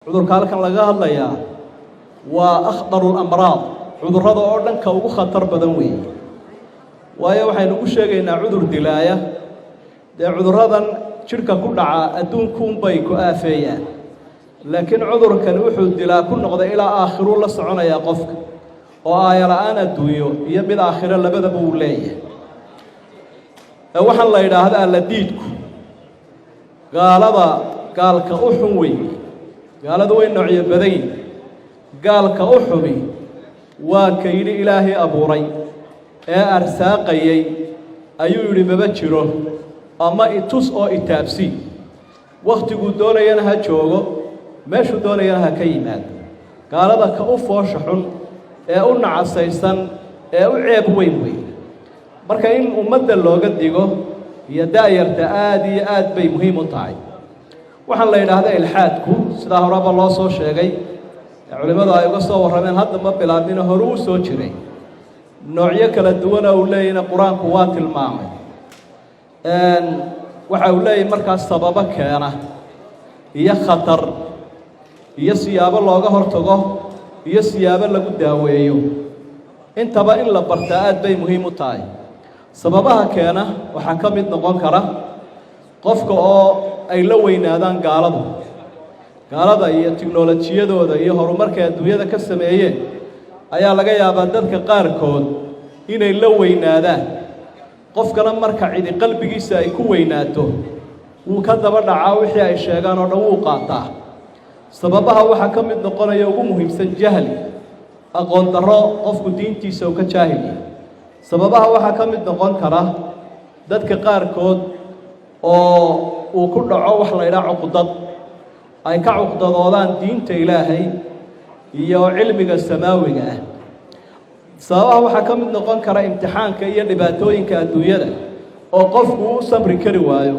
cudurka halkan laga hadlayaa waa akhdarul amraad cudurrada oo dhanka ugu khatar badan weeye waayo waxaynu ku sheegaynaa cudur dilaaya dee cudurradan jidhka ku dhaca adduunkuunbay ku aafeeyaan laakiin cudurkani wuxuu dilaa ku noqday ilaa aakhiruu la soconayaa qofka oo aayala-aan adduunyo iyo mid aakhiro labadaba uu leeyahay waxaan la yidhaahdaa la diidku gaalka u xun weeye gaaladu way noocyo badan gaalka u xumi waa ka yidhi ilaahay abuuray ee arsaaqayay ayuu yidhi maba jiro ama itus oo itaabsi wakhtiguu doonayana ha joogo meeshuu doonayana ha ka yimaado gaalada ka u foosha xun ee u nacasaysan ee u ceeb weyn wey marka in ummadda looga digo iyo da'yarta aad iyo aad bay muhiim u tahay waxaan la yidhaahdaa ilxaadku sidaa horeba loo soo sheegay culimmadu ay uga soo warrameen hadda ma bilaabina hore u soo jiray noocyo kala duwana uu leeyahayna qur-aanku waa tilmaamay waxa uu leeyahay markaas sababo keena iyo khatar iyo siyaabo looga hortago iyo siyaabo lagu daaweeyo intaba in la bartaa aad bay muhiim u tahay sababaha keena waxaa ka mid noqon kara qofka oo ay la weynaadaan gaalada iyo tiknolojiyadooda iyo horumarkay adduunyada ka sameeyeen ayaa laga yaabaa dadka qaarkood inay la weynaadaan qofkana marka cidi qalbigiisa ay ku weynaato wuu ka daba dhacaa wixii ay sheegaan oo dhan wuu qaataa sababaha waxaa ka mid noqonaya ugu muhiimsan jahli aqoon darro qofku diintiisa uu ka jaahiliya sababaha waxaa ka mid noqon kara dadka qaarkood oo uu ku dhaco wax la yidhaha cuqdad ay ka cuqdadoodaan diinta ilaahay iyo cilmiga samaawiga ah sababaha waxaa ka mid noqon kara imtixaanka iyo dhibaatooyinka adduunyada oo qofku u samri kari waayo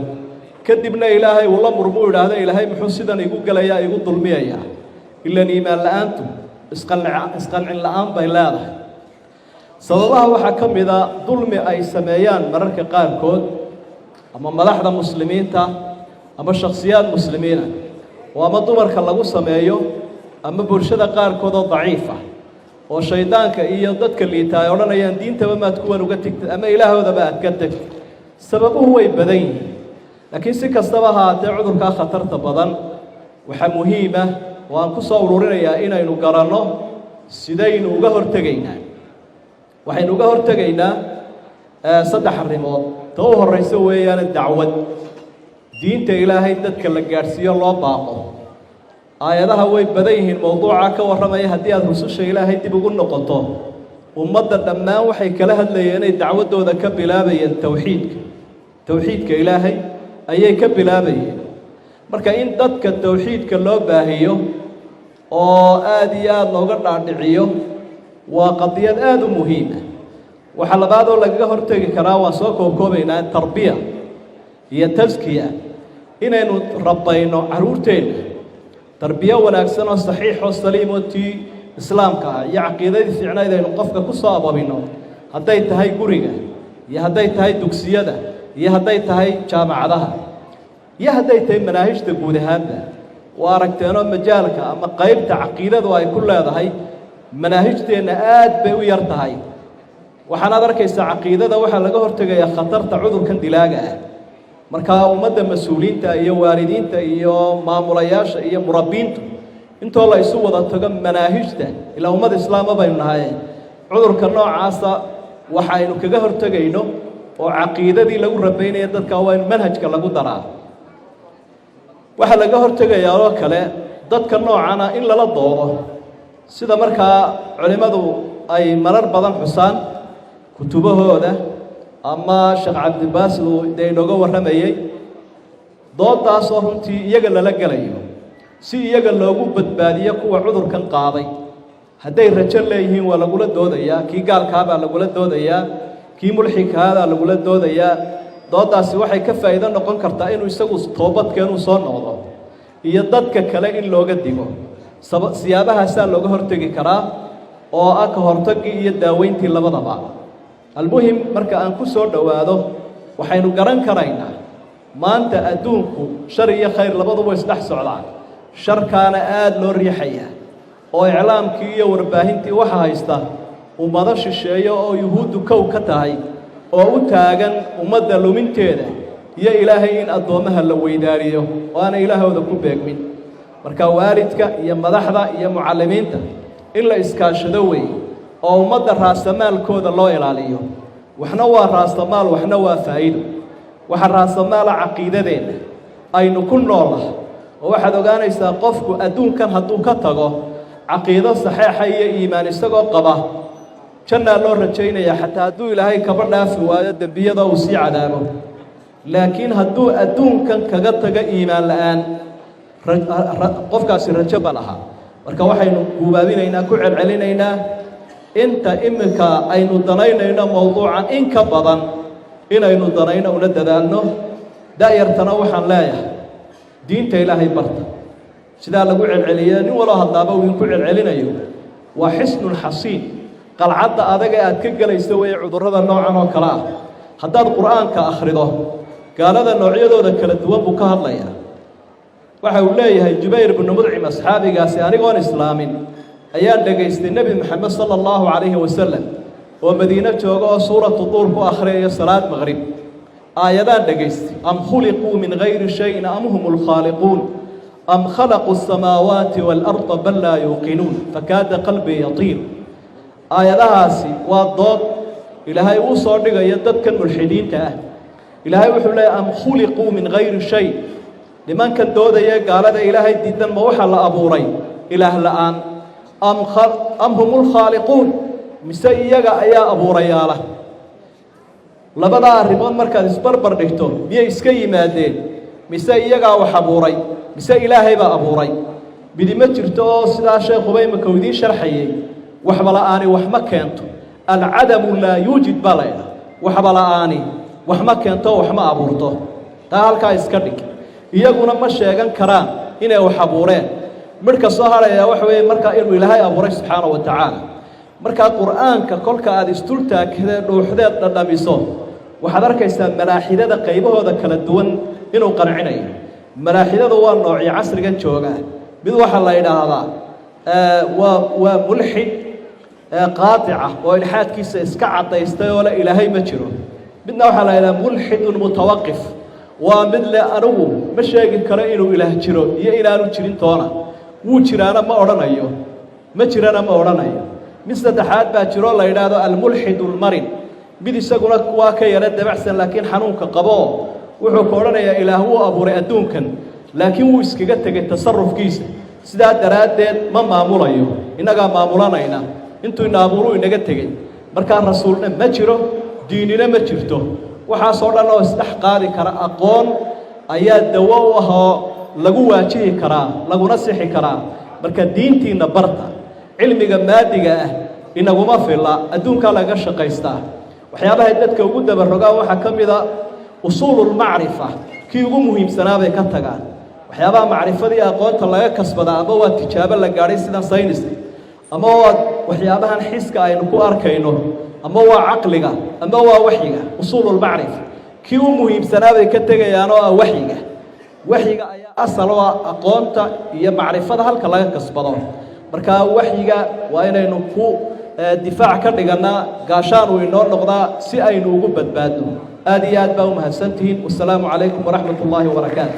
kadibna ilaahay uu la murmuu idhaahdo ilaahay muxuu sidan igu gelayaa igu dulmiyayaa ilaan iimaan la-aantu isqancin la-aan bay leedahay sababaha waxaa ka mida dulmi ay sameeyaan mararka qaarkood ama madaxda muslimiinta ama shakhsiyaad muslimiina oo ama dumarka lagu sameeyo ama bulshada qaarkood oo daciif ah oo shaydaanka iyo dadka liita ay odhanayaan diintaba maad kuwan uga tegtid ama ilaahoodaba aad ka tegtid sababuhu way badan yihiin laakiin si kastaba haatee cudurkaa khatarta badan waxaa muhiima oo aan ku soo ururinayaa inaynu garanno sidaynu uga hortegaynaa waxaynu uga hortegaynaa saddex arrimood ta u horraysa weeyaane dacwad diinta ilaahay dadka la gaadhsiiyo loo baaqo aayadaha way badan yihiin mowduuca ka warramaya haddii aada rususha ilaahay dib ugu noqoto ummadda dhammaan waxay kala hadlayeen inay dacwaddooda ka bilaabayeen towxiidka ilaahay ayay ka bilaabayeen marka in dadka towxiidka loo baahiyo oo aad iyo aada looga dhaadhiciyo waa qadiyad aada u muhiima waxaa labaadoo lagaga hortegi karaa waan soo koobkoobaynaa tarbiya iyo taskiya inaynu rabbayno carruurteenna tarbiyo wanaagsan oo saxiix oo saliim oo tii islaamka ah iyo caqiidadii fiicnayd aynu qofka ku soo ababino hadday tahay guriga iyo hadday tahay dugsiyada iyo hadday tahay jaamacadaha iyo hadday tahay manaahijta guud ahaanba waa aragteenoo majaalka ama qaybta caqiidadu ay ku leedahay manaahijteenna aad bay u yar tahay waxaanaad arkaysaa caqiidada waxaa laga hortegayaa khatarta cudurkan dilaaga ah markaa ummadda mas-uuliyiinta iyo waalidiinta iyo maamulayaasha iyo murabbiintu intoo la isu wada tago manaahijta ilaa ummad islaama baynu nahay cudurka noocaasa waxaynu kaga hortegayno oo caqiidadii lagu rabaynaya dadka waa in manhajka lagu daraa waxaa laga hortegayaa oo kale dadka noocana in lala doodo sida markaa culimmadu ay marar badan xusaan kutubahooda ama sheekh cabdibaas uu dee inooga warramayey doodaasoo runtii iyaga lala gelayo si iyaga loogu badbaadiyo kuwa cudurkan qaaday hadday rajo leeyihiin waa lagula doodayaa kii gaalkaabaa lagula doodayaa kii mulxigkaabaa lagula doodayaa doodaasi waxay ka faa'iido noqon kartaa inuu isagu toobadkeenuu soo noqdo iyo dadka kale in looga digo siyaabahaasaa looga hortegi karaa oo ah ka hortagii iyo daaweyntii labadaba almuhim marka aan ku soo dhowaado waxaynu garan karaynaa maanta adduunku shar iyo khayr labaduba isdhex socdaan sharkaana aad loo riixaya oo iclaamkii iyo warbaahintii waxa haysta ummado shisheeye oo yuhuuddu kow ka tahay oo u taagan ummadda luminteeda iyo ilaahay in addoomaha la weydaariyo oo aana ilaahooda ku beegmin marka waalidka iyo madaxda iyo mucallimiinta in la iskaashado weeye oo ummadda raasamaalkooda loo ilaaliyo waxna waa raasamaal waxna waa faa'iido waxa raasamaala caqiidadeena aynu ku noolahay oo waxaad ogaanaysaa qofku adduunkan hadduu ka tago caqiido saxiixa iyo iimaan isagoo qaba jannaa loo rajaynayaa xataa hadduu ilaahay kaba dhaafi waayo dembiyada uu sii cadaabo laakiin hadduu adduunkan kaga taga iimaan la'aan qofkaasi rajo ba lahaa marka waxaynu guubaabinaynaa ku celcelinaynaa inta iminka aynu danaynayno mowduucan in ka badan inaynu danayno una dadaalno da'yartana waxaan leeyahay diinta ilaahay barta sidaa lagu celceliya nin waloo hadlaaba uu ku celcelinayo waa xisnul xasiin qalcadda adag ee aad ka gelayso weeye cudurrada noocan oo kale ah haddaad qur'aanka akhrido gaalada noocyadooda kala duwan buu ka hadlayaa waxa uu leeyahay jubayr ibnu mudcim asxaabigaasi anigoon islaamin ayaan dhegaystay nebi maxamed sala allahu calayhi wasalam oo madiino jooga oo suuratu duur ku akhriyaya salaad maqrib aayadaan dhegaystay am khuliquu min gayri shayin am hum lkhaaliquun am khalaquu asamaawaati waalarda bal laa yuuqinuun fakaada qalbii yatiir aayadahaasi waa dood ilaahay uu soo dhigayo dadkan mulxidiinta ah ilaahay wuxuu leeyahay am khuliquu min gayri shay nimankan doodaya gaalada ilaahay diidan ma waxa la abuuray ilaah la'aan am humul khaaliquun mise iyaga ayaa abuurayaala labadaa arrimood markaad isbarbar dhigto miyay iska yimaadeen mise iyagaa wax abuuray mise ilaahay baa abuuray midi ma jirto oo sidaa sheekhuba imika uu idiin sharxayay waxba la'aani wax ma keento alcadamu laa yuujid baa la ydhaha waxba la'aani wax ma keento wax ma abuurto taa halkaa iska dhig iyaguna ma sheegan karaan inay wax abuureen midhka soo hadhayaa waxa weeye markaa inuu ilaahay abuuray subxaana wa tacaala markaa qur'aanka kolka aad isdultaagtee dhuuxdeed dhadhamiso waxaad arkaysaa malaaxidada qaybahooda kala duwan inuu qancinayo malaaxidadu waa noocii casrigan joogaa mid waxaa la yidhaahdaa waa mulxid qaatica oo ilxaadkiisa iska cadaystay oo le ilaahay ma jiro midna waxaa la yidhaha mulxidun mutawaqif waa mid le anigu ma sheegi karo inuu ilaah jiro iyo inaanu jirin toona wuu jiraana ma odhanayo ma jirana ma odhanayo mid saddexaad baa jiro la yidhaahdo almulxidu lmarin mid isaguna waa ka yara dabacsan laakiin xanuunka qaboo wuxuu ka odhanayaa ilaah wuu abuuray adduunkan laakiin wuu iskaga tegay tasarufkiisa sidaa daraaddeed ma maamulayo innagaa maamulanayna intuu ina abuuruu inaga tegey markaa rasuulna ma jiro diinina ma jirto waxaasoo dhan oo isdhex qaadi kara aqoon ayaa dawo u ahoo lagu waajihi karaa laguna sixi karaa marka diintiinna barta cilmiga maadiga ah inaguma filla adduunkaa laga shaqaystaa waxyaabahay dadka ugu dabarogaan waxaa ka mida usuululmacrifa kii ugu muhiimsanaa bay ka tagaan waxyaabaha macrifadii aqoonta laga kasbadaa ama waa tijaabo la gaadhay sida sayniska ama waa waxyaabahan xiska aynu ku arkayno ama waa caqliga ama waa waxyiga usuululmacrifa kii u muhiimsanaa bay ka tegayaan oo ah waxyiga waxyiga ayaa asal oo ah aqoonta iyo macrifada halka laga kasbado markaa waxyiga waa inaynu ku difaac ka dhigannaa gaashaan uu inoo noqdaa si aynu ugu badbaadno aad iyo aad baa u mahadsantihiin wasalaamu calaykum waraxmat ullaahi wabarakaatu